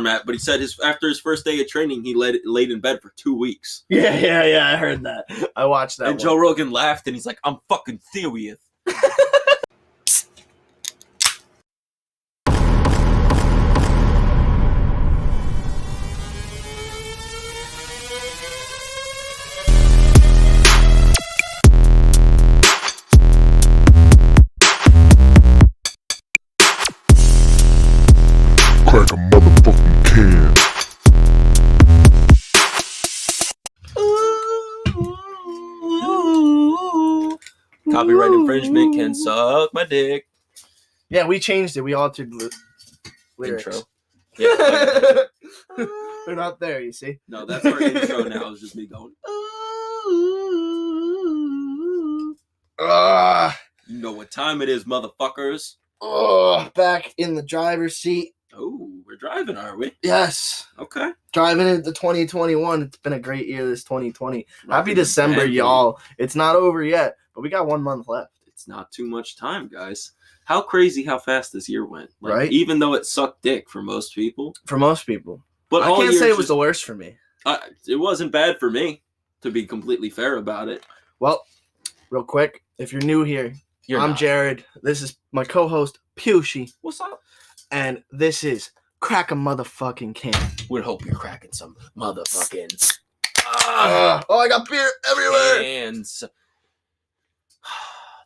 Matt, but he said after his first day of training, he laid in bed for 2 weeks. Yeah, I heard that. I watched that. And Joe Rogan laughed, and he's like, "I'm fucking serious." Crack a motherfucking can. Copyright infringement can suck my dick. Yeah, we changed it. We altered the lyrics. Intro. Yeah. They're not there, you see? No, that's our intro now. It's just me going. You know what time it is, motherfuckers. Back in the driver's seat. Oh, we're driving, are we? Yes. Okay. Driving into 2021. It's been a great year, this 2020. Happy Rocking December, the band, y'all. It's not over yet, but we got 1 month left. It's not too much time, guys. How crazy how fast this year went. Like, right? Even though it sucked dick for most people. For most people. But I can't say it was the worst for me. It wasn't bad for me, to be completely fair about it. Well, real quick, if you're new here, I'm not. Jared. This is my co-host, Pushy. What's up? And this is Crack a Motherfucking Can. Would hope you're cracking some motherfucking Oh, I got beer everywhere. cans.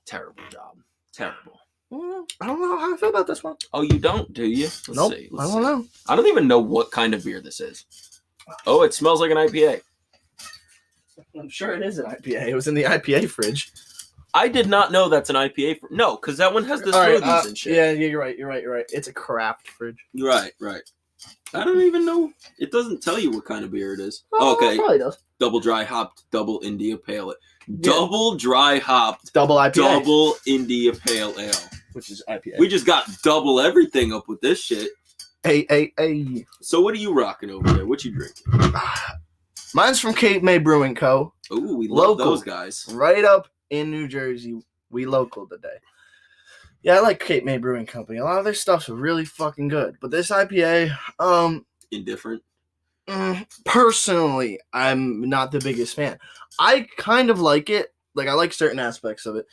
Terrible job. Terrible. I don't know how I feel about this one. Oh, you don't, do you? Nope, I don't know. I don't even know what kind of beer this is. Oh, it smells like an IPA. I'm sure it is an IPA. It was in the IPA fridge. I did not know that's an IPA. No, because that one has the smoothies and shit. Yeah, you're right. It's a craft fridge. Right. I don't even know. It doesn't tell you what kind of beer it is. Okay. It probably does. Double dry hopped, double India Pale Ale. Double dry hopped, double IPA. double India Pale Ale. Which is IPA. We just got double everything up with this shit. Hey. So what are you rocking over there? What you drinking? Mine's from Cape May Brewing Co. Ooh, we love Local. those guys. Right up in New Jersey. We local today. Yeah, I like Cape May Brewing Company. A lot of their stuff's really fucking good. But this IPA, Indifferent. Personally, I'm not the biggest fan. I kind of like it. Like, I like certain aspects of it.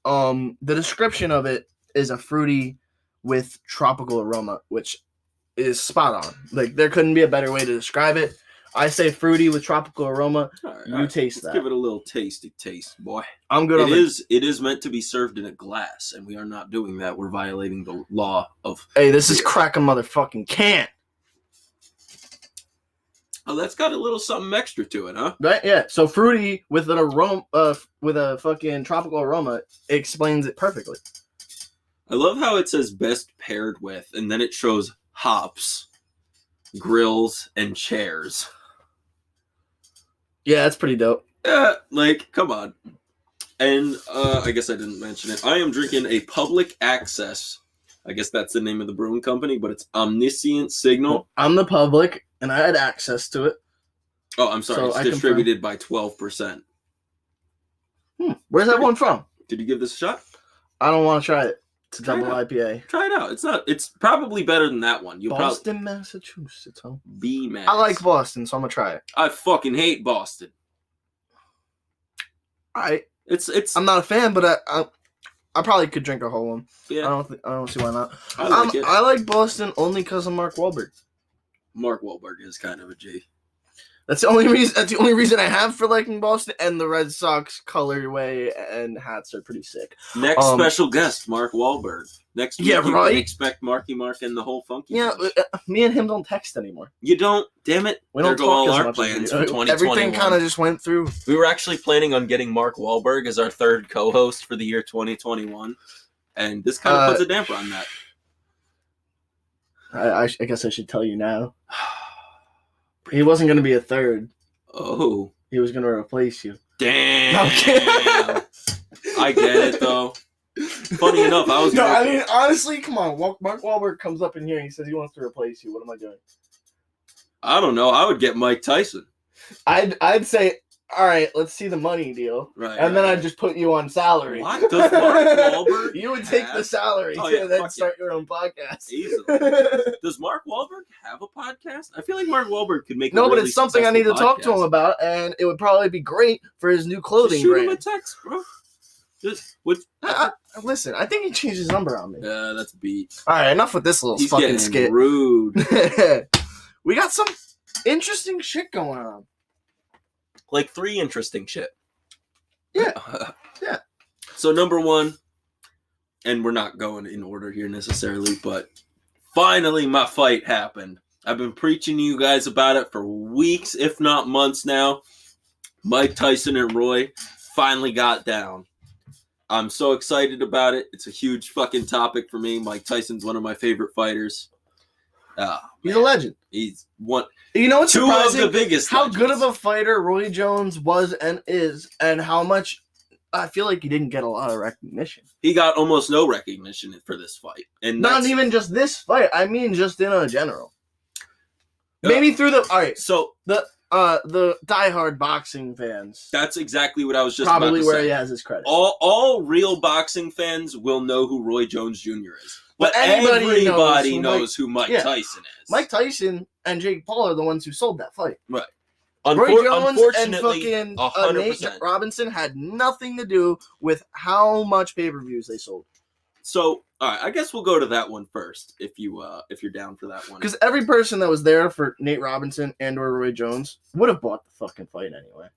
The description of it is a fruity with tropical aroma, which is spot on. Like, there couldn't be a better way to describe it. I say fruity with tropical aroma. All right, you taste let's that. give it a little tasty taste, boy. I'm good on it. It is meant to be served in a glass, and we are not doing that. We're violating the law of... Hey, this is Crack a Motherfucking Can. Oh, that's got a little something extra to it, huh? Right? Yeah. So fruity with an aroma, with a fucking tropical aroma, explains it perfectly. I love how it says best paired with, and then it shows hops, grills, and chairs. Yeah, that's pretty dope. Yeah, like, come on. And I guess I didn't mention it. I am drinking a public access. I guess that's the name of the brewing company, but it's Omniscient Signal. I'm the public, and I had access to it. Oh, I'm sorry. So it's distributed by 12%. Where's that one from? Did you give this a shot? I don't want to try it. It's a Try it double out. IPA. Try it out. It's probably better than that one. Boston, Massachusetts. Huh? Be mad. I like Boston, so I'm gonna try it. I fucking hate Boston. I'm not a fan, but I probably could drink a whole one. Yeah. I don't see why not. I like it. I like Boston only because of Mark Wahlberg. Mark Wahlberg is kind of a G. That's the only reason. That's the only reason I have for liking Boston. And the Red Sox colorway and hats are pretty sick. Next special guest, Mark Wahlberg. Next week, you right. can expect Marky Mark and the whole funky. Yeah, me and him don't text anymore. You don't? Damn it! We don't There go talk all as our much plans as for 2021. Everything kind of just went through. We were actually planning on getting Mark Wahlberg as our third co-host for the year 2021, and this kind of puts a damper on that. I guess I should tell you now. He wasn't going to be a third. Oh. He was going to replace you. Damn. I get it, though. Funny enough, I was No, gonna... I mean, honestly, come on. Mark Wahlberg comes up in here and he says he wants to replace you. What am I doing? I don't know. I would get Mike Tyson. I'd say all right, let's see the money deal. Right. And then I'd just put you on salary. What? Does Mark Wahlberg You would take the salary and then start your own podcast. Easily. Does Mark Wahlberg have a podcast? I feel like Mark Wahlberg could make. No, but it's something I need to talk to him about, and it would probably be great for his new clothing shoot brand. him a text, bro. Listen, I think he changed his number on me. Yeah, that's beat. All right, enough with this little He's fucking getting skit. rude. We got some interesting shit going on. Like 3 interesting shit. Yeah. Yeah. So number 1, and we're not going in order here necessarily, but finally my fight happened. I've been preaching to you guys about it for weeks, if not months now. Mike Tyson and Roy finally got down. I'm so excited about it. It's a huge fucking topic for me. Mike Tyson's one of my favorite fighters. He's a legend. He's one. You know what's 2 surprising? of the biggest. How legends. good of a fighter Roy Jones was and is, and how much I feel like he didn't get a lot of recognition. He got almost no recognition for this fight, and Not even just this fight. I mean, just in a general. Maybe through the So the diehard boxing fans. that's exactly what I was just probably about to where say. he has his credit. All real boxing fans will know who Roy Jones Jr. is. But anybody knows who Mike Tyson is. Mike Tyson and Jake Paul are the ones who sold that fight. Right. Roy Jones and Unfortunately, fucking 100%. Nate Robinson had nothing to do with how much pay-per-views they sold. So, all right, I guess we'll go to that one first, if you're down for that one. Because every person that was there for Nate Robinson and or Roy Jones would have bought the fucking fight anyway.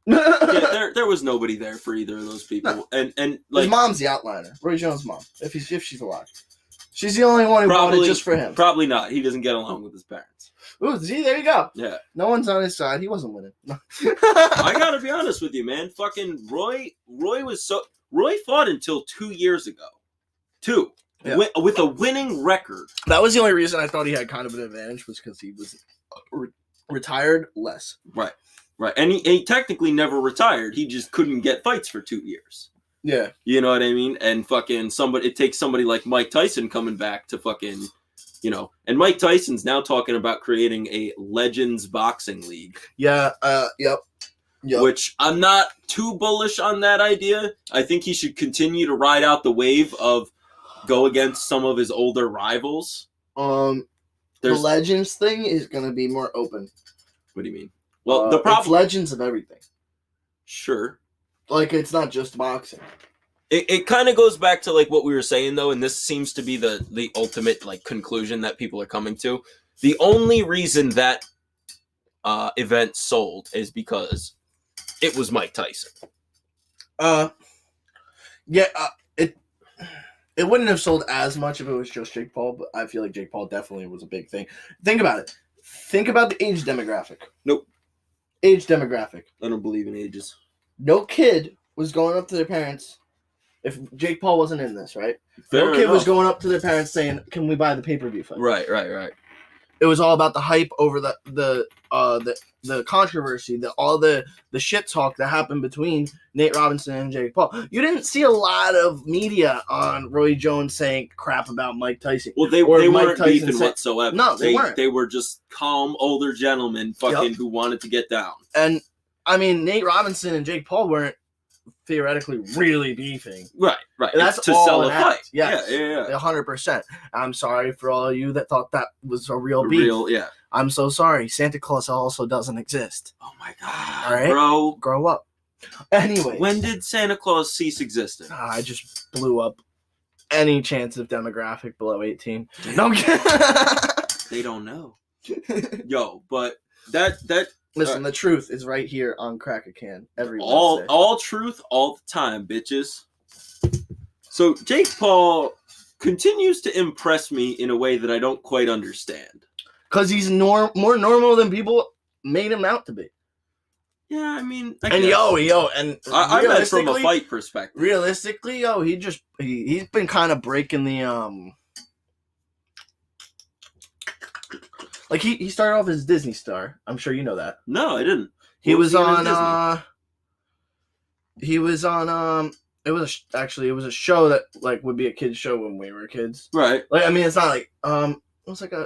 Yeah, there was nobody there for either of those people, No. and like his mom's the outliner, Roy Jones' mom, if she's alive. She's the only one who bought it just for him. Probably not. He doesn't get along with his parents. Ooh, see, there you go. Yeah. No one's on his side. He wasn't winning. No. I gotta be honest with you, man. Fucking Roy fought until 2 years ago. 2. Yeah. With a winning record. That was the only reason I thought he had kind of an advantage, was because he was retired less. Right. And he technically never retired. He just couldn't get fights for 2 years. Yeah. You know what I mean? And fucking it takes somebody like Mike Tyson coming back to fucking, and Mike Tyson's now talking about creating a Legends Boxing League. Yeah, yep. Which I'm not too bullish on that idea. I think he should continue to ride out the wave of go against some of his older rivals. The Legends thing is going to be more open. What do you mean? Well, the problem... It's Legends of everything. Sure. Like, it's not just boxing. It kind of goes back to like what we were saying though, and this seems to be the ultimate like conclusion that people are coming to. The only reason that event sold is because it was Mike Tyson. It wouldn't have sold as much if it was just Jake Paul, but I feel like Jake Paul definitely was a big thing. Think about it. Think about the age demographic. Nope. Age demographic. I don't believe in ages. No kid was going up to their parents if Jake Paul wasn't in this, right? Fair no kid enough. was going up to their parents saying, "Can we buy the pay-per-view fight?" Right. It was all about the hype over the controversy, all the shit talk that happened between Nate Robinson and Jake Paul. You didn't see a lot of media on Roy Jones saying crap about Mike Tyson. Well, they weren't beefing whatsoever. No, they weren't. They were just calm older gentlemen fucking who wanted to get down. And I mean, Nate Robinson and Jake Paul weren't theoretically really beefing. Right. That's it's to all sell a it fight. has. Yes. Yeah. 100%. I'm sorry for all of you that thought that was a real beef. Yeah. I'm so sorry. Santa Claus also doesn't exist. Oh my god, all right, bro. Grow up. Anyway. When did Santa Claus cease existing? I just blew up any chance of demographic below 18. Damn. No, I'm kidding. They don't know. Yo, but that listen, the truth is right here on Crack a Can every all Wednesday. all truth all the time, bitches. So Jake Paul continues to impress me in a way that I don't quite understand. Because he's more normal than people made him out to be. Yeah, I mean, and and I meant from a fight perspective. Realistically, he's been kind of breaking the like he started off as a Disney star. I'm sure you know that. No, I didn't. He was on it was a show that like would be a kid's show when we were kids. Right. Like I mean it's not like it was like a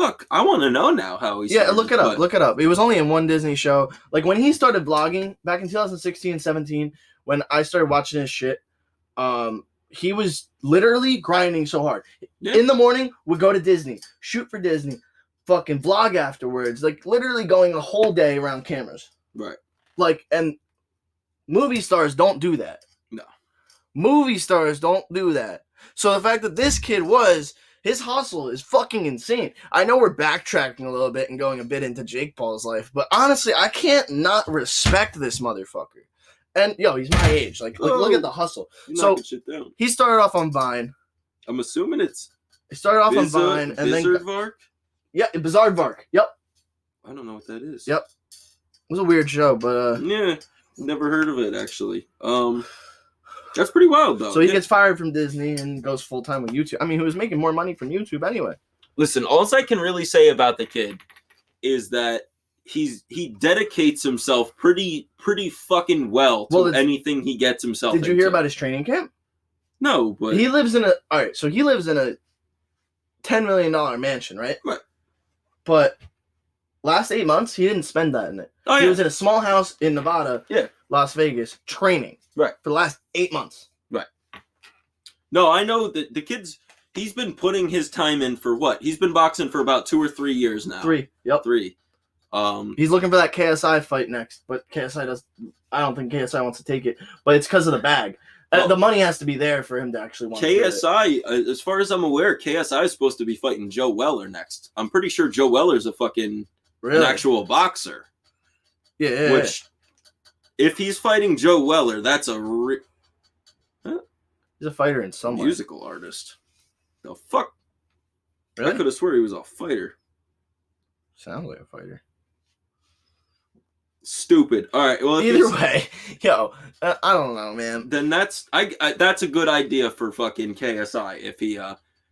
Fuck, I want to know now how he Yeah, started, look it up. but- Look it up. It was only in one Disney show. Like when he started vlogging back in 2016, 17, when I started watching his shit, he was literally grinding so hard. Yeah. In the morning, would go to Disney, shoot for Disney, fucking vlog afterwards, like literally going a whole day around cameras. Right. Like, and movie stars don't do that. No. Movie stars don't do that. So the fact that this kid his hustle is fucking insane. I know we're backtracking a little bit and going a bit into Jake Paul's life, but honestly, I can't not respect this motherfucker. And yo, he's my age. Like look at the hustle. You're So knocking shit down. he started off on Vine. I'm assuming it's He started off on Vine and then Vark? Bizarre Vark. Yep. I don't know what that is. Yep. It was a weird show, but Yeah, never heard of it actually. That's pretty wild though. so he gets fired from Disney and goes full time with YouTube. I mean, he was making more money from YouTube anyway. Listen, all I can really say about the kid is that he dedicates himself pretty fucking well to anything he gets himself Did you into. hear about his training camp? No, but He lives in a $10 million mansion, right? Right. But last 8 months, he didn't spend that in it. oh He yeah, was in a small house in Nevada, Yeah. Las Vegas, training. Right. For the last 8 months. no, I know that the kid's he's been putting his time in for what? He's been boxing for about 2 or 3 years now. 3. Yep. 3. He's looking for that KSI fight next, but I don't think KSI wants to take it, but it's because of the bag. Well, the money has to be there for him to actually want to do it. KSI, as far as I'm aware, KSI is supposed to be fighting Joe Weller next. I'm pretty sure Joe Weller's an Really? actual boxer. Yeah. Which, if he's fighting Joe Weller, that's a He's a fighter in some way. musical artist. The fuck? Really? I could have swore he was a fighter. Sounds like a fighter. Stupid. All right. Well, if Either he's- way, yo, I don't know, man. then that's that's a good idea for fucking KSI. If he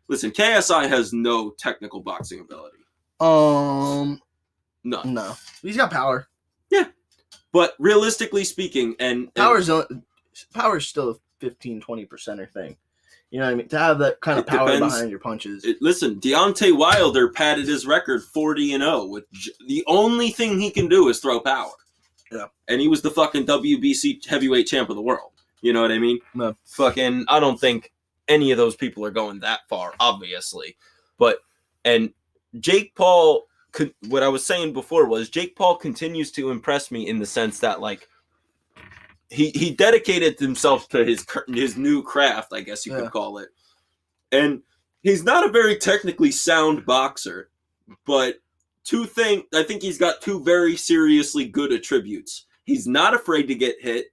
listen, KSI has no technical boxing ability. None. No, he's got power. But realistically speaking, and Power's still a 15-20% thing. You know what I mean? To have that kind of It power depends. behind your punches. listen, Deontay Wilder padded his record 40-0 with the only thing he can do is throw power. Yeah. And he was the fucking WBC heavyweight champ of the world. You know what I mean? No. Fucking, I don't think any of those people are going that far, obviously. But, and Jake Paul, what I was saying before was Jake Paul continues to impress me in the sense that, like, he dedicated himself to his new craft, I guess you could call it. And he's not a very technically sound boxer, but I think he's got 2 very seriously good attributes. He's not afraid to get hit,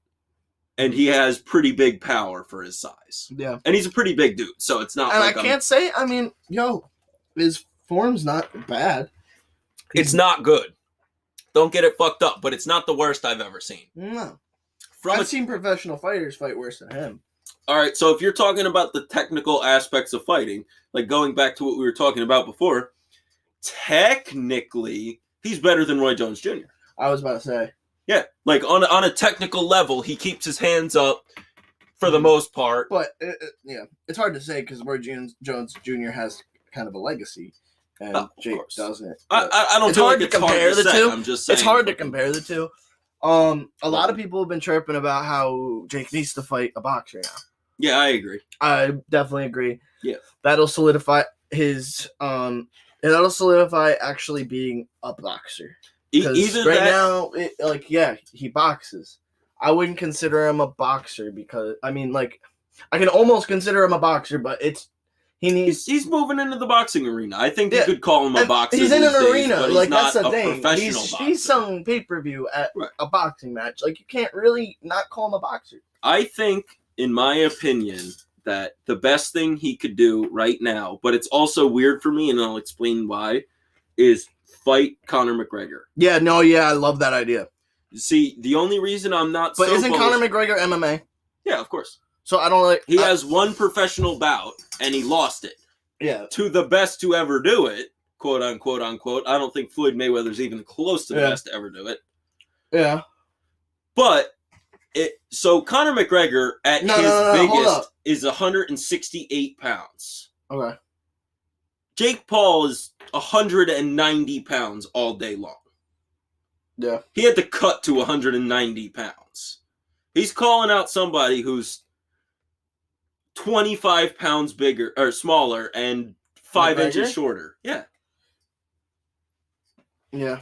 and he has pretty big power for his size. Yeah. And he's a pretty big dude, so it's not And like I can't say, I mean, yo, his form's not bad. it's not good. Don't get it fucked up, but it's not the worst I've ever seen. No. From I've seen professional fighters fight worse than him. All right, so if you're talking about the technical aspects of fighting, like going back to what we were talking about before, technically, he's better than Roy Jones Jr. I was about to say. Yeah, like on a technical level, he keeps his hands up for the most part. But, yeah, it's hard to say because Roy Jones Jr. has kind of a legacy, and Of Jake course. doesn't. I don't It's feel hard like to it's hard compare to the say. two. I'm just saying. It's hard to compare the two. A lot of people have been chirping about how Jake needs to fight a boxer now. Yeah, I agree. I definitely agree. Yeah. That'll solidify his that'll solidify actually being a boxer. Because Either right that, now, he boxes. I wouldn't consider him a boxer because I mean, like, I can almost consider him a boxer, but he needs. he's moving into the boxing arena. I think you Yeah. could call him a And boxer. he's in these an days, arena, but he's like not that's the a thing. professional boxer. He's selling pay-per-view at Right. a boxing match. Like you can't really not call him a boxer. I think, in my opinion, that the best thing he could do right now, but it's also weird for me, and I'll explain why, is fight Conor McGregor. Yeah, no, yeah, I love that idea. See, the only reason I'm not But so isn't bullish- Conor McGregor MMA? Yeah, of course. So I don't like. He has one professional bout, and he lost it. Yeah. To the best to ever do it, quote unquote, unquote. I don't think Floyd Mayweather's even close to the best to ever do it. Yeah. But so Conor McGregor at his hold biggest up. is 168 pounds. Okay. Jake Paul is 190 pounds all day long. Yeah. He had to cut to 190 pounds. He's calling out somebody who's 25 pounds bigger or smaller and 5 inches shorter. Yeah. Yeah.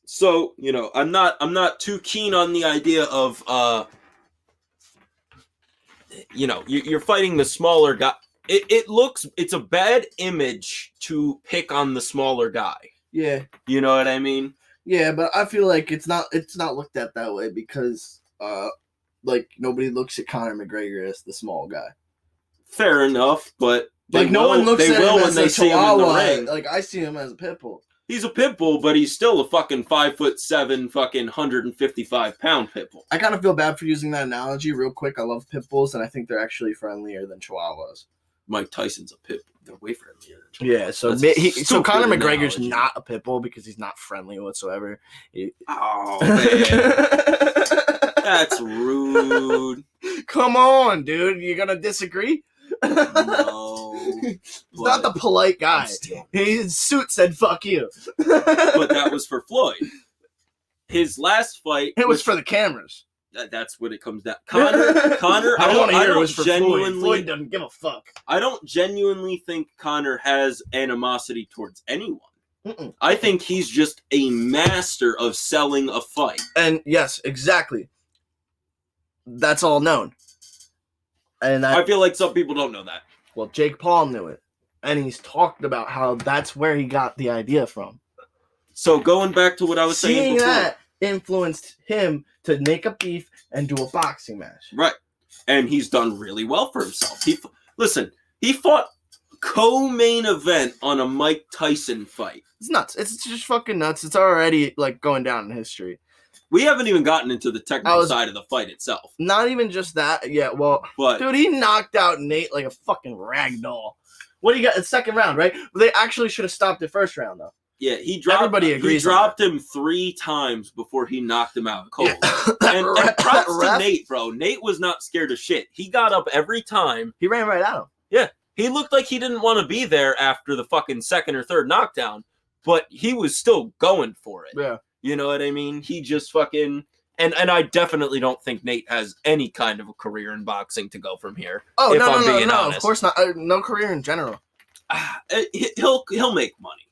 So, you know, I'm not too keen on the idea of you know, you're fighting the smaller guy. It's a bad image to pick on the smaller guy. Yeah. You know what I mean? Yeah, but I feel like it's not looked at that way because like nobody looks at Conor McGregor as the small guy. Fair enough, but no one looks at him as a chihuahua. Like I see him as a pit bull. He's a pit bull, but he's still a fucking 5'7", fucking 155-pound pit bull. I kind of feel bad for using that analogy real quick. I love pit bulls, and I think they're actually friendlier than chihuahuas. Mike Tyson's a pit bull. They're way friendlier than chihuahuas. Yeah, so Conor McGregor's not a pit bull because he's not friendly whatsoever. Oh, man. That's rude. Come on, dude. You gonna disagree? No. He's not the polite guy. His suit said "fuck you." But that was for Floyd. His last fight. It was for the cameras. That's what it comes down. Conor. I don't want to hear it was for Floyd. Floyd doesn't give a fuck. I don't genuinely think Conor has animosity towards anyone. Mm-mm. I think he's just a master of selling a fight. And yes, exactly. That's all known. And I feel like some people don't know that. Well, Jake Paul knew it. And he's talked about how that's where he got the idea from. So going back to what I was saying before. That influenced him to make a beef and do a boxing match. Right. And he's done really well for himself. He fought co-main event on a Mike Tyson fight. It's nuts. It's just fucking nuts. It's already like going down in history. We haven't even gotten into the technical side of the fight itself. Not even just that. Yeah, well, dude, he knocked out Nate like a fucking rag doll. What do you got? It's second round, right? They actually should have stopped it first round, though. Yeah, everybody agrees. He dropped him 3 times before he knocked him out cold. Yeah. and props to Nate, bro. Nate was not scared of shit. He got up every time. He ran right at him. Yeah. He looked like he didn't want to be there after the fucking second or third knockdown, but he was still going for it. Yeah. You know what I mean? He just fucking... And I definitely don't think Nate has any kind of a career in boxing to go from here. Oh, no, of course not. No career in general. He'll make money.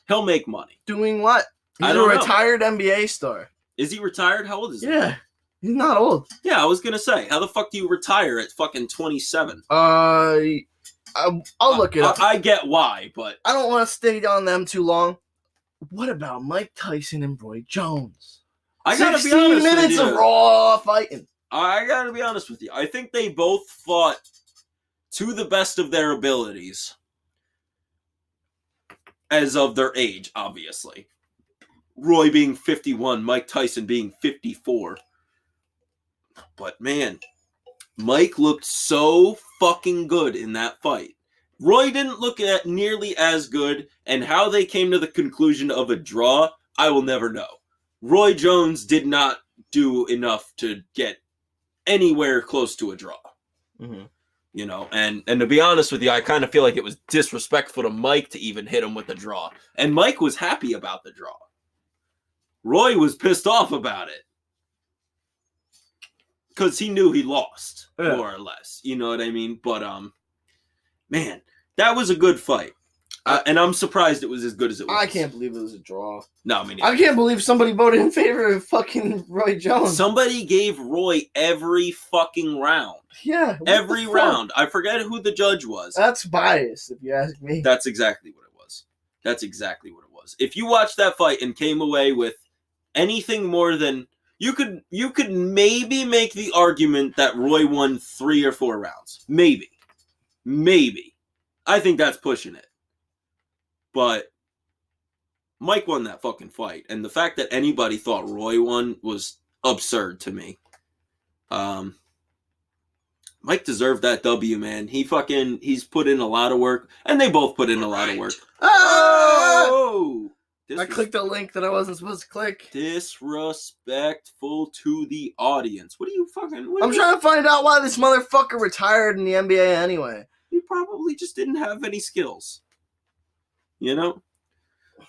He'll make money. Doing what? He's a retired NBA star. Is he retired? How old is he? Yeah. He's not old. Yeah, I was going to say, how the fuck do you retire at fucking 27? I'll look it up. I get why, but... I don't want to stay on them too long. What about Mike Tyson and Roy Jones? I gotta be honest 16 minutes of raw fighting. I gotta be honest with you. I think they both fought to the best of their abilities. As of their age, obviously. Roy being 51, Mike Tyson being 54. But man, Mike looked so fucking good in that fight. Roy didn't look at nearly as good, and how they came to the conclusion of a draw, I will never know. Roy Jones did not do enough to get anywhere close to a draw. Mm-hmm. You know, and to be honest with you, I kind of feel like it was disrespectful to Mike to even hit him with the draw. And Mike was happy about the draw. Roy was pissed off about it. Because he knew he lost, more or less. You know what I mean? But, man, that was a good fight. And I'm surprised it was as good as it was. I can't believe it was a draw. No, I mean... I can't believe somebody voted in favor of fucking Roy Jones. Somebody gave Roy every fucking round. Yeah. Every round. I forget who the judge was. That's biased, if you ask me. That's exactly what it was. That's exactly what it was. If you watched that fight and came away with anything more than... You could maybe make the argument that Roy won 3 or 4 rounds. Maybe. I think that's pushing it. But Mike won that fucking fight. And the fact that anybody thought Roy won was absurd to me. Mike deserved that W, man. He's put in a lot of work. And they both put in a lot of work. Oh! I clicked a link that I wasn't supposed to click. Disrespectful to the audience. I'm trying to find out why this motherfucker retired in the NBA anyway. He probably just didn't have any skills. You know?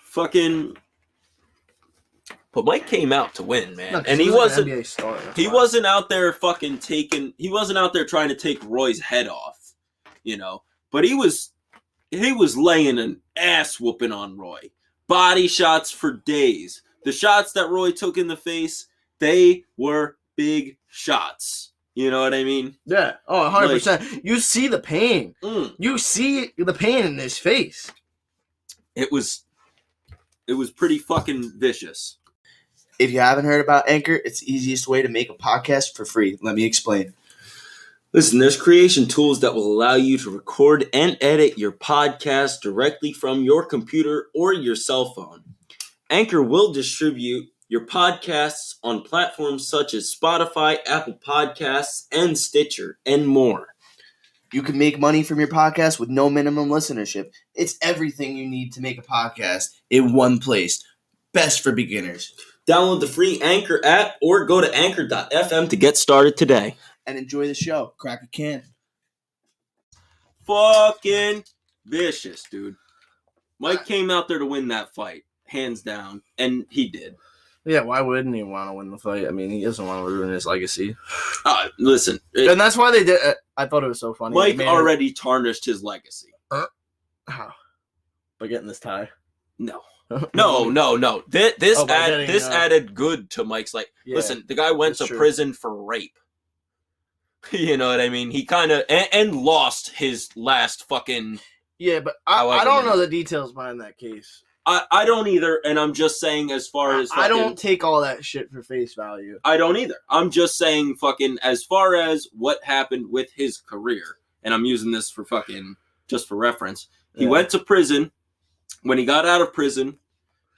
Fucking... But Mike came out to win, man. No, 'cause and he was wasn't... an NBA star, He why. wasn't out there fucking taking... He wasn't out there trying to take Roy's head off. You know? But he was laying an ass whooping on Roy. Body shots for days. The shots that Roy took in the face, they were big shots. You know what I mean? Yeah. Oh, 100%. You see the pain. You see the pain in his face. It was pretty fucking vicious. If you haven't heard about Anchor, it's the easiest way to make a podcast for free. Let me explain. Listen, there's creation tools that will allow you to record and edit your podcast directly from your computer or your cell phone. Anchor will distribute your podcasts on platforms such as Spotify, Apple Podcasts, and Stitcher, and more. You can make money from your podcast with no minimum listenership. It's everything you need to make a podcast in one place. Best for beginners. Download the free Anchor app or go to anchor.fm to get started today. And enjoy the show. Crack a can. Fucking vicious, dude. Mike came out there to win that fight, hands down, and he did. Yeah, why wouldn't he want to win the fight? I mean, he doesn't want to ruin his legacy. Listen. And that's why they did it. I thought it was so funny. Mike already tarnished his legacy. How? By getting this tie? No. No. This getting, added good to Mike's listen, the guy went to prison for rape. You know what I mean? He kind of and lost his last fucking. Yeah, but I don't know the details behind that case. I don't either, and I'm just saying as far as I don't take all that shit for face value. I don't either. I'm just saying fucking as far as what happened with his career, and I'm using this for fucking just for reference. He went to prison. When he got out of prison,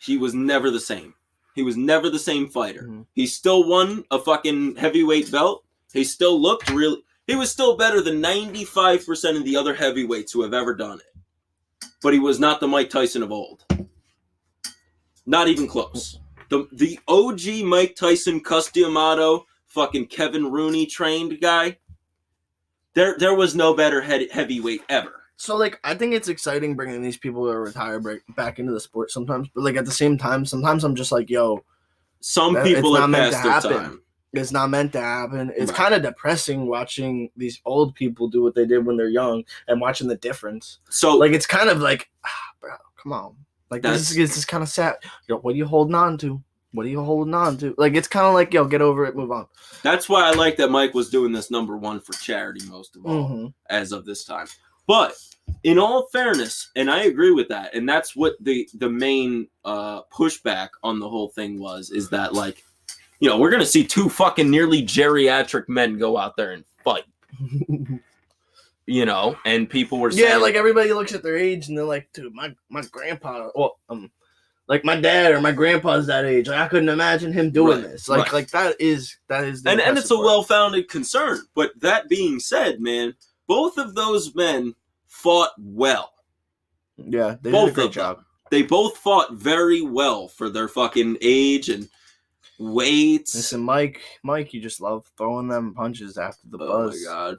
he was never the same. He was never the same fighter. Mm-hmm. He still won a fucking heavyweight belt. He still looked really... He was still better than 95% of the other heavyweights who have ever done it. But he was not the Mike Tyson of old. Not even close. The OG Mike Tyson, Cus D'Amato, fucking Kevin Rooney trained guy, there was no better heavyweight ever. So, I think it's exciting bringing these people who are retired back into the sport sometimes. But, at the same time, sometimes I'm just like, yo. Some people are past their time. It's not meant to happen. It's kind of depressing watching these old people do what they did when they're young and watching the difference. So, it's kind of like, bro, come on. This is kind of sad. Yo, what are you holding on to? What are you holding on to? It's kind of like, yo, get over it, move on. That's why I like that Mike was doing this #1 for charity most of all, as of this time. But in all fairness, and I agree with that, and that's what the main pushback on the whole thing was, is that, we're going to see two fucking nearly geriatric men go out there and fight. And people were saying... Yeah, everybody looks at their age and they're like, dude, my grandpa... Well, my dad or my grandpa's that age. I couldn't imagine him doing this. That is and it's a well-founded concern. But that being said, man, both of those men fought well. Yeah, they did a great job. They both fought very well for their fucking age and weights. Listen, Mike, you just love throwing them punches after the buzz. Oh my god,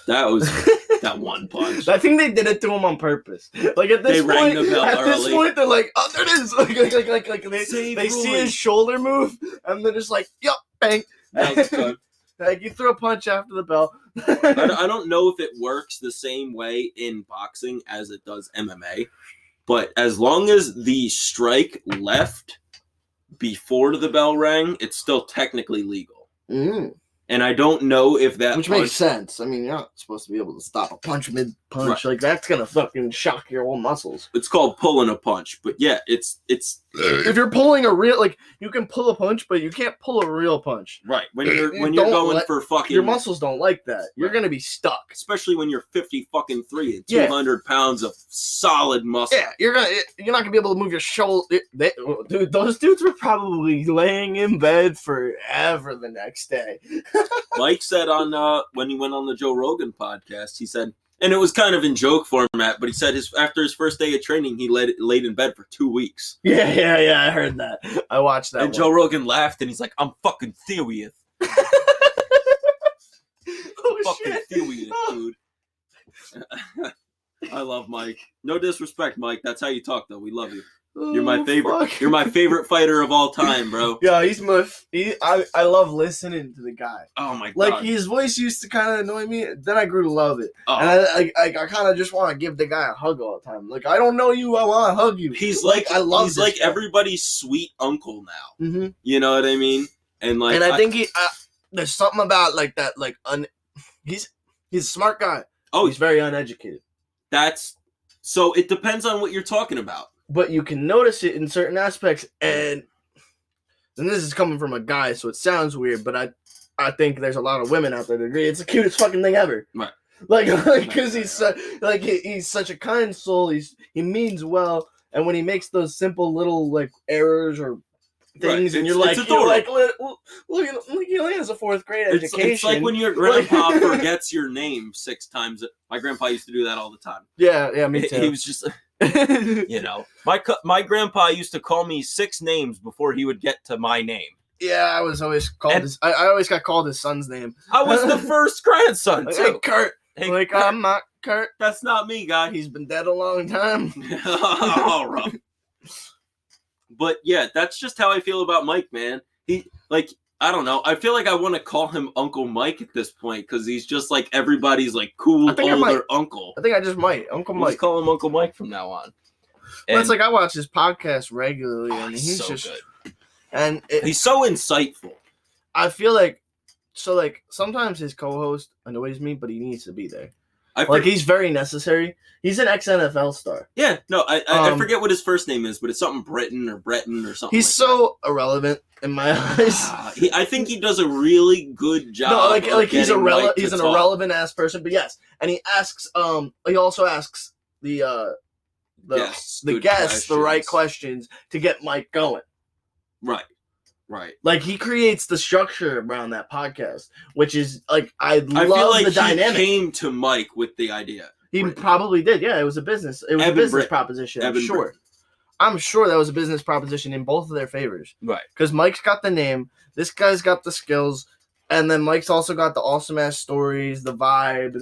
that was that one punch. I think they did it to him on purpose. At this point, they're like, oh, there it is. They see his shoulder move, and they're just like, yup, bang. You throw a punch after the bell. I don't know if it works the same way in boxing as it does MMA, but as long as the strike left before the bell rang, it's still technically legal. And I don't know if that... Which makes sense. I mean, you're not supposed to be able to stop a punch mid-punch. Right. That's going to fucking shock your whole muscles. It's called pulling a punch. But yeah, it's... If you're pulling a real... you can pull a punch, but you can't pull a real punch. Right. When you're going for fucking... Your muscles don't like that. You're going to be stuck. Especially when you're 50-3 and 200 pounds of solid muscle. Yeah, you're not going to be able to move your shoulder... Dude, those dudes were probably laying in bed forever the next day. Mike said when he went on the Joe Rogan podcast, he said, and it was kind of in joke format, but he said after his first day of training, he laid in bed for 2 weeks. Yeah, I heard that. I watched that. And Joe Rogan laughed, and he's like, "I'm fucking serious." Oh, fucking serious, dude. I love Mike. No disrespect, Mike. That's how you talk, though. We love you. You're my Oh, favorite. fuck. You're my favorite fighter of all time, bro. Yeah, I love listening to the guy. Oh my god. Like his voice used to kind of annoy me. Then I grew to love it, Oh. and I kind of just want to give the guy a hug all the time. Like I don't know you, I want to hug you. He's like I love. He's this like guy. everybody's sweet uncle now. Mm-hmm. You know what I mean? And like, And I think there's something about like that. Like he's a smart guy. Oh, He's very uneducated. That's so. It depends on what you're talking about. But you can notice it in certain aspects, and this is coming from a guy, so it sounds weird, but I think there's a lot of women out there that agree it's the cutest fucking thing ever. Right. Like, because he's he's such a kind soul. He means well, and when he makes those simple little like errors or things, Right. and It's look, he only has a 4th grade education. It's like when your grandpa forgets your name 6 times. My grandpa used to do that all the time. Yeah, me too. He was just, you know, my grandpa used to call me 6 names before he would get to my name. Yeah, I was always called I always got called his son's name. I was the first grandson Like, too. hey, Kurt. Hey, Like, Kurt. I'm not Kurt. That's not me, guy. He's been dead a long time. Oh, rough. But yeah, that's just how I feel about Mike, man. He I don't know. I feel like I want to call him Uncle Mike at this point because he's just like everybody's like cool I think I might. older uncle. I think I just might. Uncle We'll Mike. just call him Uncle Mike from now on. But it's like I watch his podcast regularly, oh, and he's he's so just good. and He's so insightful. I feel like sometimes his co-host annoys me, but he needs to be there. He's very necessary. He's an ex-NFL star. Yeah, no, I forget what his first name is, but it's something Britton or Breton or something. He's like so irrelevant in my eyes. I think he does a really good job. No, like he's getting Mike to he's an talk. irrelevant ass person, but yes, and he asks. He also asks the Yes, the good guests the right questions. questions to get Mike going. Right. Like he creates the structure around that podcast, which is like I I love feel like the dynamic. he came to Mike with the idea. He Britton. probably did. Yeah, it was a business. It was Evan a business Britton. proposition. I'm Evan sure. Britton. I'm sure that was a business proposition in both of their favors. Right. Because Mike's got the name, this guy's got the skills, and then Mike's also got the awesome ass stories, the vibe,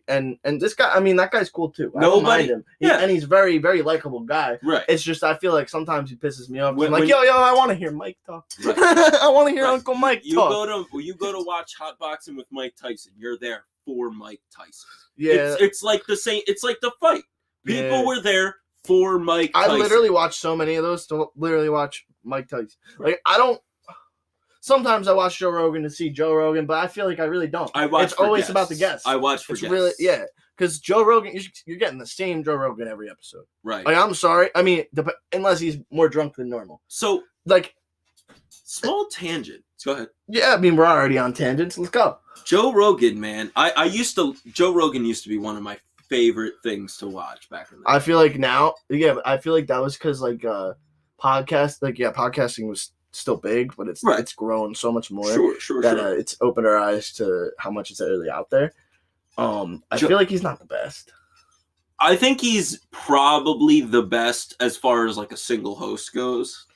and this guy. I mean, that guy's cool too. I don't mind him. Yeah. And he's very, very likable guy. Right. It's just I feel like sometimes he pisses me off. When- I'm like, when- yo, I want to hear Mike talk. Right. I want to hear Right. Uncle Mike You talk. go to watch Hot Boxing with Mike Tyson. You're there for Mike Tyson. Yeah, It's like the same. It's like the fight. People Yeah. were there for Mike I Tyson. literally watch so many of those to literally watch Mike Tyson. Like I don't. Sometimes I watch Joe Rogan to see Joe Rogan, but I feel like I really don't. I watch. It's for always guests. about the guests. I watch for It's guests. really because Joe Rogan, you're getting the same Joe Rogan every episode. Right. Like I'm sorry, I mean, unless he's more drunk than normal. So Like, small tangent. Go ahead. yeah, I mean, we're already on tangents. Let's go. Joe Rogan, man. Joe Rogan used to be one of my favorite things to watch back in the day. I feel like now, I feel like that was because podcasting was still big, but it's Right. it's grown so much more. Sure. That it's opened our eyes to how much is really out there. I Joe- feel like he's not the best. I think he's probably the best as far as like a single host goes.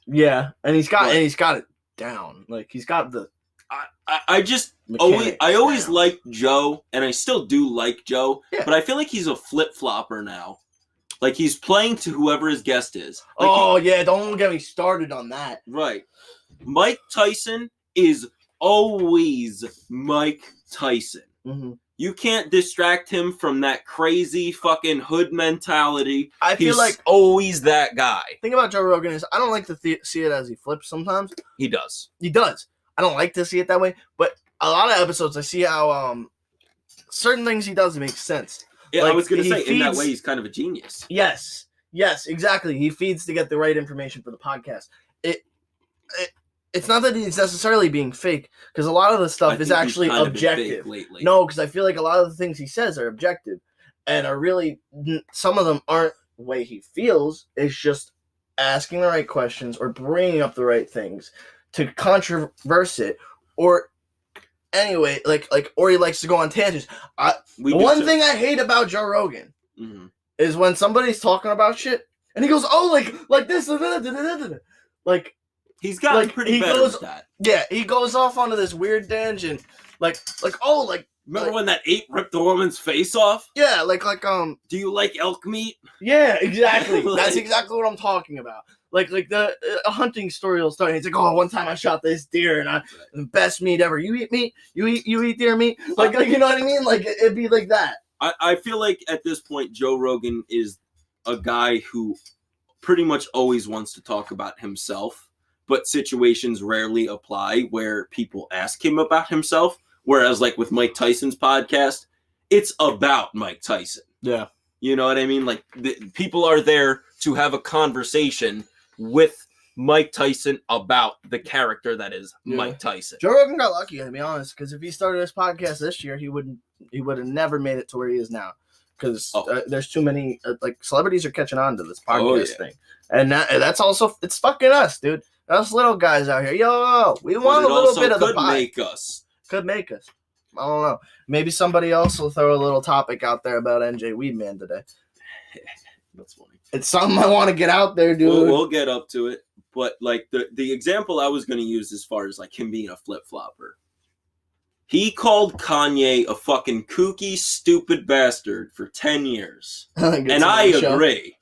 Yeah, and he's got But- it down. Like he's got the I just mechanics always down. liked Joe, and I still do like Joe, Yeah. but I feel like he's a flip flopper now. Like he's playing to whoever his guest is. Like yeah, don't get me started on that. right. Mike Tyson is always Mike Tyson. Mm-hmm. You can't distract him from that crazy fucking hood mentality. I feel He's like always that guy. the thing about Joe Rogan is I don't like to see it as he flips sometimes. He does. He does. I don't like to see it that way, but a lot of episodes I see how certain things he does make sense. Yeah, Like, I was gonna he say in that feeds- way he's kind of a genius. Yes, exactly. He feeds to get the right information for the podcast. It's not that he's necessarily being fake, because a lot of the I stuff think is he's actually kind of been objective. fake lately. No, because I feel like a lot of the things he says are objective, and are really some of them aren't the way he feels. It's just asking the right questions or bringing up the right things to controverse it, or anyway, or he likes to go on tangents. We The do one too. thing I hate about Joe Rogan Mhm. is when somebody's talking about shit and he goes, "Oh, like this," like He's gotten like, pretty he better goes- with that. yeah, he goes off onto this weird tangent, like Remember when that ape ripped the woman's face off? Yeah, like Do you like elk meat? yeah, exactly. Like- That's exactly what I'm talking about. Like the a hunting story will start. He's like, oh, one time I shot this deer and the best meat ever. You eat meat? You eat deer meat? Like you know what I mean? Like it'd be like that. I feel like at this point, Joe Rogan is a guy who pretty much always wants to talk about himself, but situations rarely apply where people ask him about himself. Whereas, like with Mike Tyson's podcast, it's about Mike Tyson. Yeah. You know what I mean? Like, people are there to have a conversation with Mike Tyson about the character that is Mike Tyson. Joe Rogan got lucky, to be honest, because if he started his podcast this year, he would have never made it to where he is now. Because there's too many, like, celebrities are catching on to this podcast thing. And that's also, it's fucking us, dude. Us little guys out here. Yo, we want a little bit of the pie. Could make us. I don't know. Maybe somebody else will throw a little topic out there about NJWeedman today. That's funny. It's something I want to get out there, dude. We'll get up to it. But, like, the example I was going to use as far as, like, him being a flip-flopper. He called Kanye a fucking kooky, stupid bastard for 10 years. And I agree.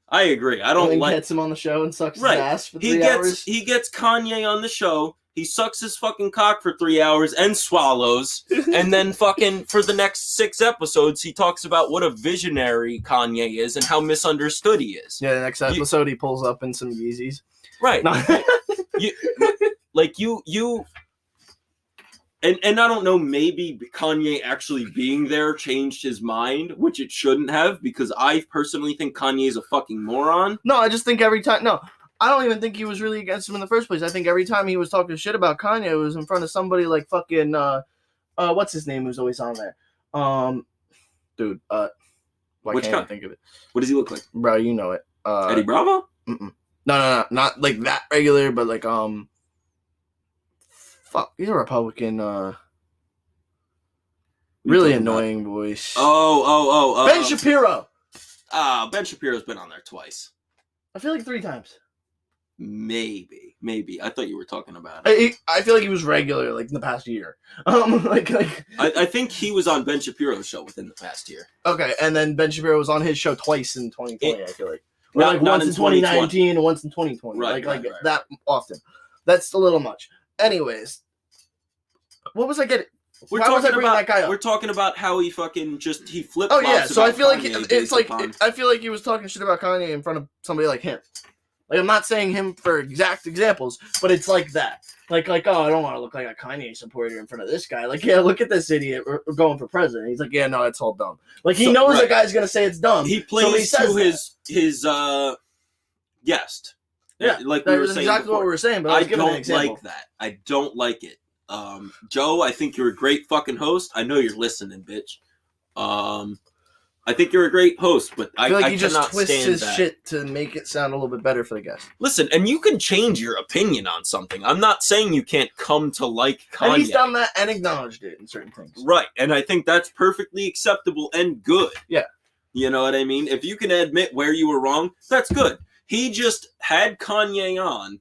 I agree. I don't like... gets him on the show and sucks his ass for 3 hours. He gets Kanye on the show. He sucks his fucking cock for 3 hours and swallows. And then fucking for the next 6 episodes, he talks about what a visionary Kanye is and how misunderstood he is. Yeah, the next episode he pulls up in some Yeezys. Right. And I don't know, maybe Kanye actually being there changed his mind, which it shouldn't have, because I personally think Kanye's a fucking moron. No, I just think every time... No. I don't even think he was really against him in the first place. I think every time he was talking shit about Kanye, it was in front of somebody like fucking what's his name who's always on there? Dude, Which can't guy? I think of it? What does he look like? Bro, you know it. Eddie Bravo? No, not like that regular, but like fuck, he's a Republican. Really annoying voice. Oh. Ben Shapiro. Ben Shapiro's been on there twice. I feel like 3 times. Maybe. I thought you were talking about it. I feel like he was regular, like in the past year. I think he was on Ben Shapiro's show within the past year. Okay, and then Ben Shapiro was on his show twice in 2020. I feel like, not once in in 2019 and once in 2020. Right, like right. that often. That's a little much. Anyways, what was I getting? Why was I bringing that guy up? We're talking about how he fucking he flipped. Oh yeah, so I feel like I feel like he was talking shit about Kanye in front of somebody like him. Like, I'm not saying him for exact examples, but it's like that. Like oh, I don't want to look like a Kanye supporter in front of this guy. Like, yeah, look at this idiot. We're going for president. He's like, yeah, no, it's all dumb. Like, he knows the guy's gonna say it's dumb. He plays to his guest. Yeah, like that we were was saying exactly before. what we were saying. But I giving an don't example. like that. I don't like it. Joe, I think you're a great fucking host. I know you're listening, bitch. I think you're a great host, but I feel like I he just cannot twists stand his that. shit to make it sound a little bit better for the guest. Listen, and you can change your opinion on something. I'm not saying you can't come to like Kanye. And he's done that and acknowledged it in certain things. Right, and I think that's perfectly acceptable and good. Yeah. You know what I mean? If you can admit where you were wrong, that's good. He just had Kanye on,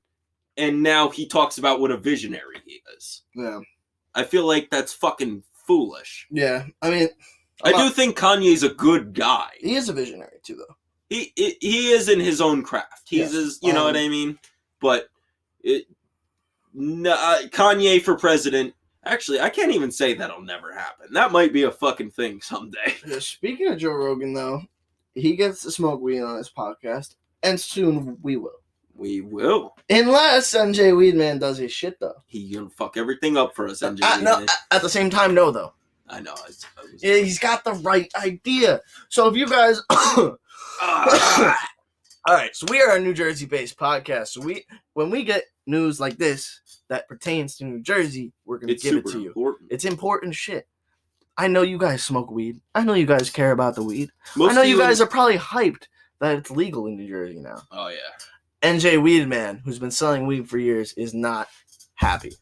and now he talks about what a visionary he is. Yeah. I feel like that's fucking foolish. Yeah, I mean... I do think Kanye's a good guy. He is a visionary, too, though. He is in his own craft. He's you know what I mean? But Kanye for president, actually, I can't even say that'll never happen. That might be a fucking thing someday. Yeah, speaking of Joe Rogan, though, he gets to smoke weed on his podcast, and soon we will. We will. Unless NJWeedman does his shit, though. He gonna fuck everything up for us, NJ. No, at the same time, no, though. I know. Yeah, he's got the right idea. So if you guys... All right, so we are a New Jersey-based podcast. So when we get news like this that pertains to New Jersey, we're going to give it to you. Important. It's important shit. I know you guys smoke weed. I know you guys care about the weed. I know you guys are probably hyped that it's legal in New Jersey now. Oh, yeah. NJWeedman, who's been selling weed for years, is not happy.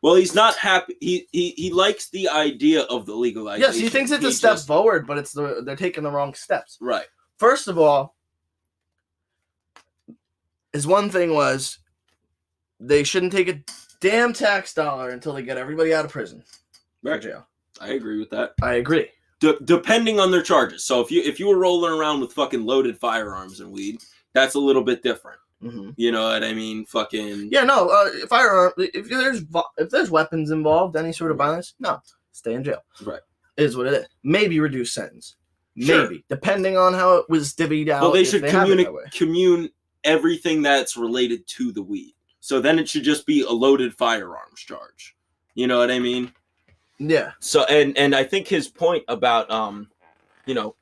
Well, he's not happy. He likes the idea of the legalization. Yes, he thinks it's a step forward, but they're taking the wrong steps. Right. First of all, his one thing was they shouldn't take a damn tax dollar until they get everybody out of prison. Right. Or jail. I agree with that. I agree. Depending on their charges. So if you were rolling around with fucking loaded firearms and weed, that's a little bit different. Mm-hmm. You know what I mean? Fucking yeah. No, firearm. If there's weapons involved, any sort of violence, no, stay in jail. Right. Is what it is. Maybe reduce sentence. Sure. Maybe depending on how it was divvied out. Well, they should commune everything that's related to the weed. So then it should just be a loaded firearms charge. You know what I mean? Yeah. So and I think his point about you know,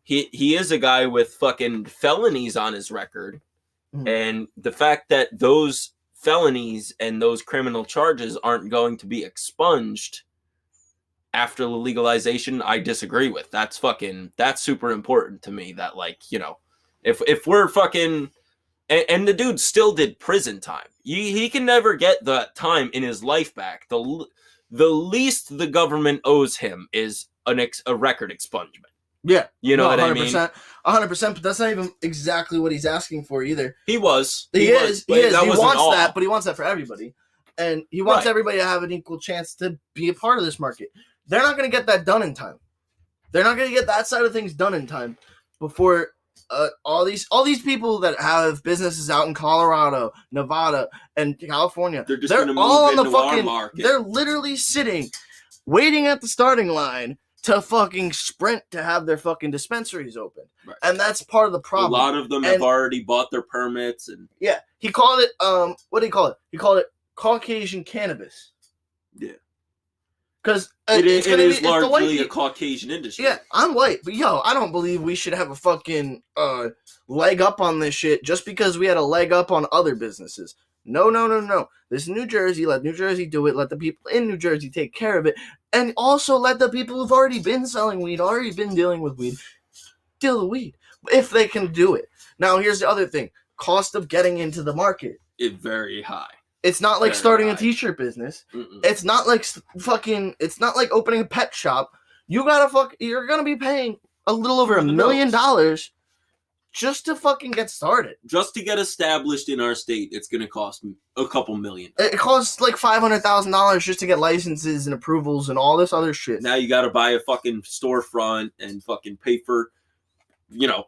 he is a guy with fucking felonies on his record, and the fact that those felonies and those criminal charges aren't going to be expunged after the legalization, I disagree with. That's super important to me. That, like, you know, if we're fucking and the dude still did prison time. He can never get that time in his life back. The least the government owes him is a record expungement. Yeah. You know what I mean? 100%, but that's not even exactly what he's asking for either. He was. He wants all. that, but he wants that for everybody. And he wants everybody to have an equal chance to be a part of this market. They're not going to get that done in time. They're not going to get that side of things done in time before all these people that have businesses out in Colorado, Nevada, and California. They're all on the fucking market. They're literally sitting, waiting at the starting line to fucking sprint to have their fucking dispensaries open. Right. And that's part of the problem. A lot of them have already bought their permits. And yeah, he called it, what did he call it? He called it Caucasian cannabis. Yeah. Because it is largely a Caucasian industry. Yeah, I'm white, but I don't believe we should have a fucking leg up on this shit just because we had a leg up on other businesses. No. This is New Jersey. Let New Jersey do it. Let the people in New Jersey take care of it. And also let the people who've already been selling weed, already been dealing with weed, deal the weed. If they can do it. Now, here's the other thing. Cost of getting into the market. It's very high. It's not like starting a t-shirt business. Mm-mm. It's not like it's not like opening a pet shop. You're gonna be paying a little over $1 million just to fucking get started. Just to get established in our state, it's gonna cost a couple million. It costs like $500,000 just to get licenses and approvals and all this other shit. Now you gotta buy a fucking storefront and fucking pay for,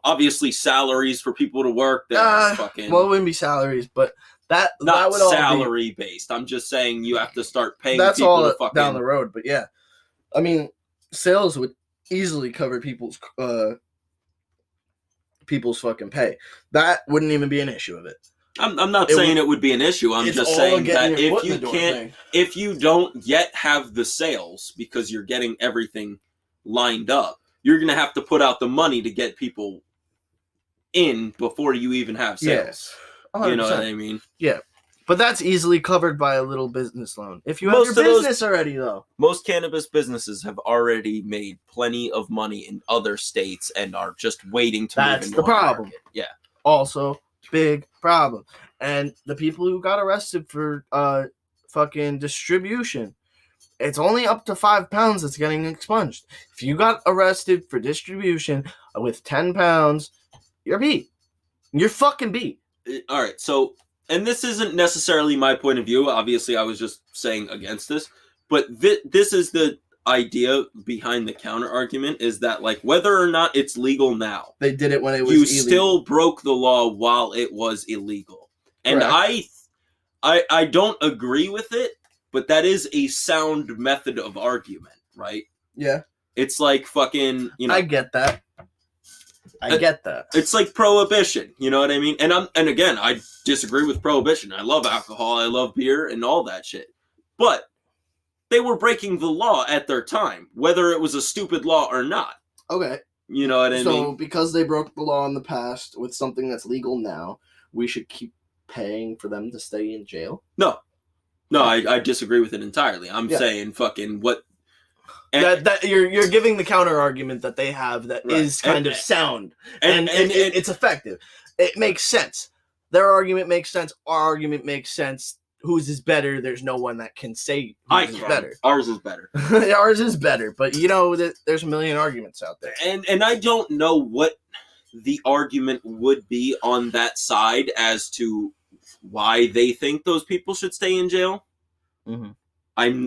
obviously salaries for people to work there. Well, it wouldn't be salaries, but that would all salary based. I'm just saying you have to start paying that's people all to fucking down the road. But yeah, I mean, sales would easily cover people's fucking pay. That wouldn't even be an issue of it. I'm not saying it would be an issue. I'm just saying that if you don't yet have the sales because you're getting everything lined up, you're gonna have to put out the money to get people in before you even have sales. Yeah. 100%. You know what I mean? Yeah. But that's easily covered by a little business loan. If you have your business already, though. Most cannabis businesses have already made plenty of money in other states and are just waiting to move into the problem. Market. Yeah. Also, big problem. And the people who got arrested for fucking distribution, it's only up to 5 pounds that's getting expunged. If you got arrested for distribution with 10 pounds, you're beat. You're fucking beat. All right, so, and this isn't necessarily my point of view. Obviously, I was just saying against this. But this is the idea behind the counter argument, is that, like, whether or not it's legal now, they did it when it was you illegal. still broke the law while it was illegal. And I don't agree with it, but that is a sound method of argument, right? Yeah. It's like fucking, I get that. I get that. It's like prohibition, you know what I mean? And again, I disagree with prohibition. I love alcohol, I love beer, and all that shit. But they were breaking the law at their time, whether it was a stupid law or not. Okay. You know what I mean? So because they broke the law in the past with something that's legal now, we should keep paying for them to stay in jail? No, I disagree with it entirely. I'm saying fucking what... that you're giving the counter argument that they have that is kind of sound and it's effective. It makes sense. Their argument makes sense. Our argument makes sense. Whose is better? There's no one that can say whose is better. Ours is better. Ours is better, but there's a million arguments out there. And I don't know what the argument would be on that side as to why they think those people should stay in jail. Mm-hmm.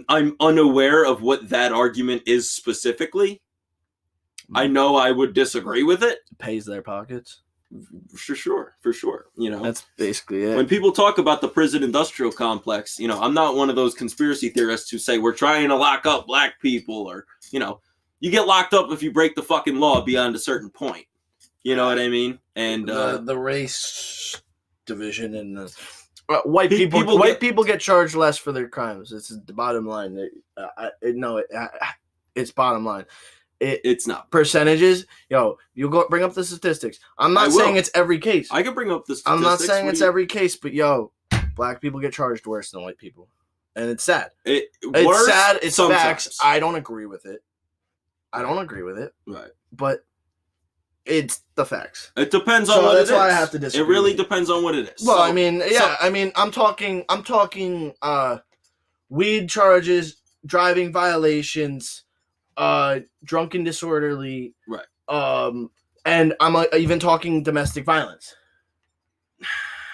I'm unaware of what that argument is specifically. I know I would disagree with it. Pays their pockets. For sure. You know, That's basically it. when people talk about the prison industrial complex, you know, I'm not one of those conspiracy theorists who say we're trying to lock up black people, or, you know, you get locked up if you break the fucking law beyond a certain point. You know what I mean? And the race division and the white people get charged less for their crimes. It's the bottom line. It's bottom line. It's not percentages. Yo, you go bring up the statistics. I'm not saying it's every case. I can bring up the statistics. I'm not saying it's every case, but yo, black people get charged worse than white people, and it's sad. It's sad. It's sometimes. Facts. I don't agree with it. Right. But it's the facts. It depends on what it is. That's why I have to disagree. It really depends on what it is. Well, I'm talking weed charges, driving violations, drunk and disorderly. Right. And I'm even talking domestic violence.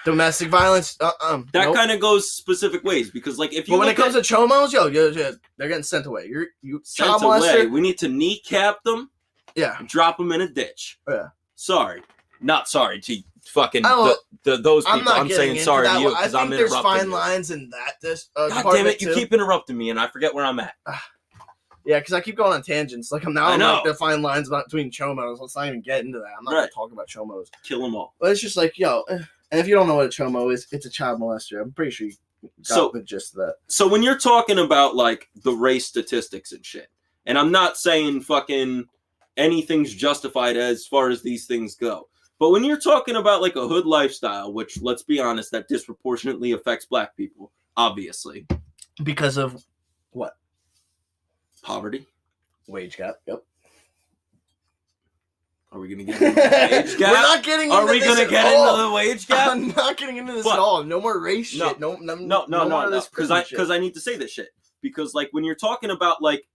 Domestic violence. That kind of goes specific ways, because like if you. But when it comes to chomos, they're getting sent away. You sent away. We need to kneecap them. Yeah. Drop them in a ditch. Yeah. Sorry, not sorry to fucking those people. I'm saying sorry to you because I'm interrupting. There's fine lines in that. God damn it! You keep interrupting me, and I forget where I'm at. Yeah, because I keep going on tangents. Like I'm like the fine lines between chomos. Let's not even get into that. I'm not going to talk about chomos. Kill them all. But it's just like, yo, and if you don't know what a chomo is, it's a child molester. I'm pretty sure you got the gist of that. So when you're talking about like the race statistics and shit, and I'm not saying fucking anything's justified as far as these things go, but when you're talking about like a hood lifestyle, which let's be honest, that disproportionately affects black people, obviously. Because of what? Poverty. Wage gap. Yep. Are we going to get into the wage gap? We're not getting into Are we going to get into the wage gap? I'm not getting into this at all. No more race shit. No. Because I need to say this shit. Because like when you're talking about like,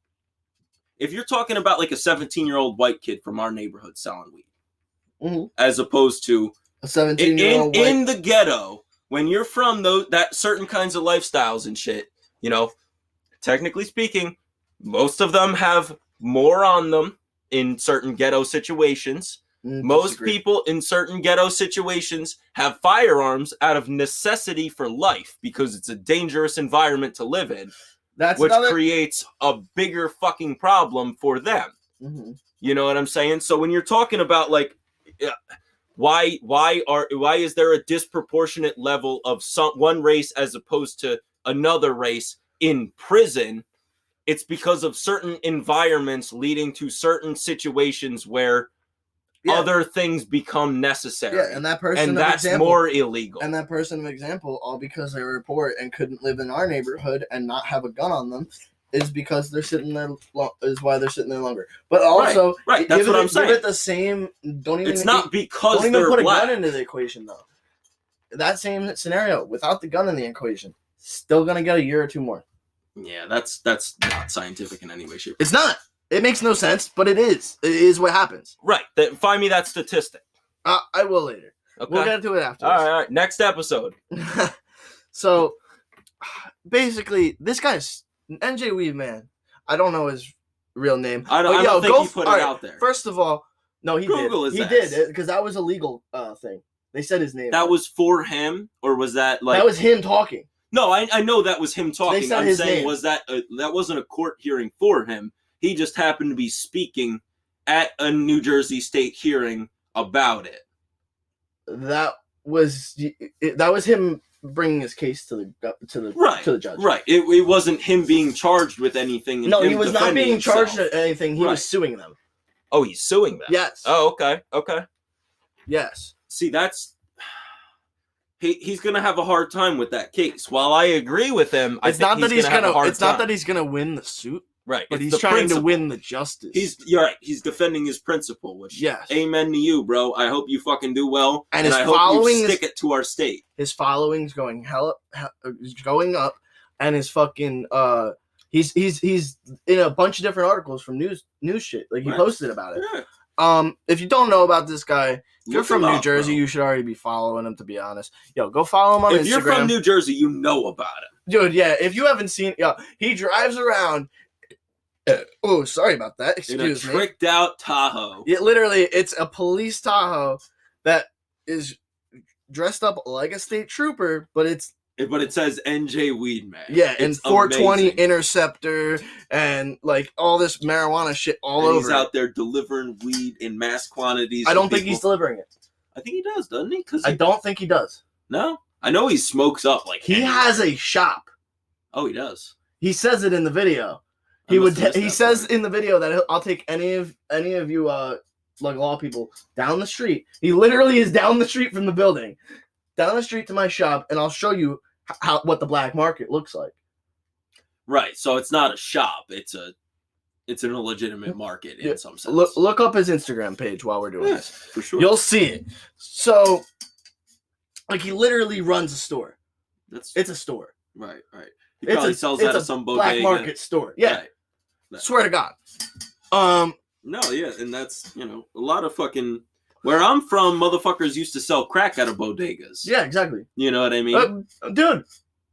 if you're talking about like a 17-year-old white kid from our neighborhood selling weed, as opposed to a 17-year-old in the ghetto, when you're from that certain kinds of lifestyles and shit, you know, technically speaking, most of them have more on them in certain ghetto situations. Most people in certain ghetto situations have firearms out of necessity for life because it's a dangerous environment to live in. Which creates a bigger fucking problem for them. You know what I'm saying? So when you're talking about like, why is there a disproportionate level of one race as opposed to another race in prison? It's because of certain environments leading to certain situations where other things become necessary. Yeah, and that person and that's more illegal. And that person of example, all because they were poor and couldn't live in our neighborhood and not have a gun on them, is because they're sitting there. Is why they're sitting there longer. But also, right. That's what I'm saying. Give it the same. Don't even. It's not because don't they're even put black. a gun into the equation though. That same scenario without the gun in the equation, still gonna get a year or two more. Yeah, that's not scientific in any way, shape. It's not. It makes no sense, but it is. It is what happens. Right. Find me that statistic. I will later. Okay. We'll get into it after. All right. Next episode. So, basically, this guy's NJWeedman. I don't know his real name. I don't think he put it out there. First of all, no, he Google did. His ass. Did because that was a legal thing. They said his name. That was for him, or was that like that was him talking? No, I know that was him talking. They said I'm his saying name. Was that wasn't a court hearing for him. He just happened to be speaking at a New Jersey state hearing about it. That was him bringing his case to the judge. Right. It wasn't him being charged with anything. No, he was not being charged with anything. He was suing them. Oh, he's suing them. Yes. Oh, okay. Yes. See, he's gonna have a hard time with that case. While I agree with him, it's not that he's gonna win the suit. Right, but he's trying to win the justice. You're right. He's defending his principle, which amen to you, bro. I hope you fucking do well, and I hope you stick it to our state. His following's going going up, and his fucking he's in a bunch of different articles from news shit. Like he posted about it. Yeah. If you don't know about this guy, If you're from New Jersey, you should already be following him, to be honest. Yo, go follow him on Instagram. If you're from New Jersey, you know about him. Dude, yeah, if you haven't seen, he drives around. Oh, sorry about that. Excuse me. Tricked out Tahoe. Literally, it's a police Tahoe that is dressed up like a state trooper, but it says NJWeedman. Yeah, and It's 420 amazing. Interceptor and like all this marijuana shit all over. He's out there delivering weed in mass quantities. I don't think he's delivering it. I think he does, doesn't he? I don't think he does. No, I know he smokes up like he has a shop. Oh, he does. He says it in the video. He says in the video that I'll take any of you like law people down the street. He literally is down the street from the building, down the street to my shop, and I'll show you what the black market looks like. Right. So it's not a shop. It's an illegitimate market in some sense. Look up his Instagram page while we're doing this. For sure. You'll see it. So, like, he literally runs a store. It's a store. Right. He probably sells out of some bodega. Black market store. Yeah. Right. Swear to God. No, yeah, and that's, a lot of fucking... Where I'm from, motherfuckers used to sell crack out of bodegas. Yeah, exactly. You know what I mean? Dude,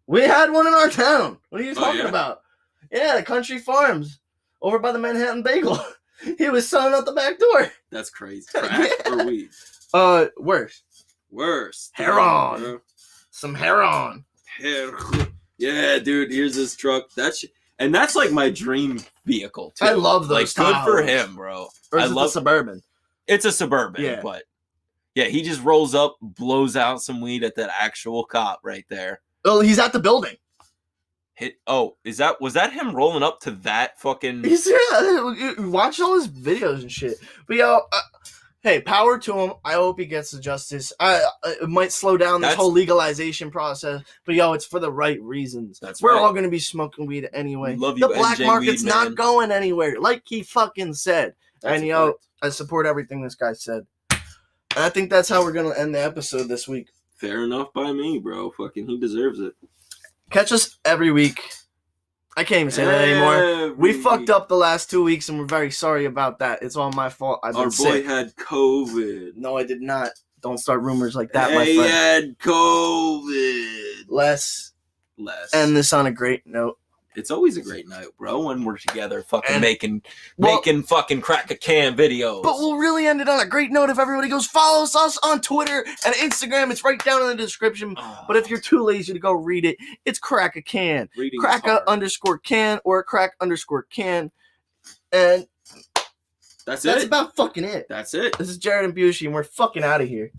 we had one in our town. What are you talking yeah? about? Yeah, the Country Farms over by the Manhattan Bagel. He was selling out the back door. That's crazy. Crack or weed? Worse. Dude, Heron. bro. Some heron. Yeah, dude, here's this truck. And that's like my dream vehicle, too. I love those Like, good Tahoes. for him, bro. I love Suburban. It's a Suburban, Yeah. but yeah, he just rolls up, blows out some weed at that actual cop right there. Oh, he's at the building. Was that him rolling up to that fucking... Watch all his videos and shit. But hey, power to him. I hope he gets the justice. It might slow down this whole legalization process, but it's for the right reasons. We're all going to be smoking weed anyway. Love you, the black NJ market's Weedman. not going anywhere, like he fucking said. That's And I support everything this guy said. And I think that's how we're going to end the episode this week. Fair enough by me, bro. Fucking, he deserves it. Catch us every week. I can't even say that anymore. We fucked up the last 2 weeks, and we're very sorry about that. It's all my fault. Our boy had COVID. No, I did not. Don't start rumors like that, my friend. He had COVID. Let's end this on a great note. It's always a great night, bro, when we're together fucking making fucking crack a can videos. But we'll really end it on a great note if everybody goes follow us on Twitter and Instagram. It's right down in the description. But if you're too lazy to go read it, it's crack a can. Crack_can or crack_can. And that's it. about fucking it. That's it. This is Jared and Bushy, and we're fucking out of here.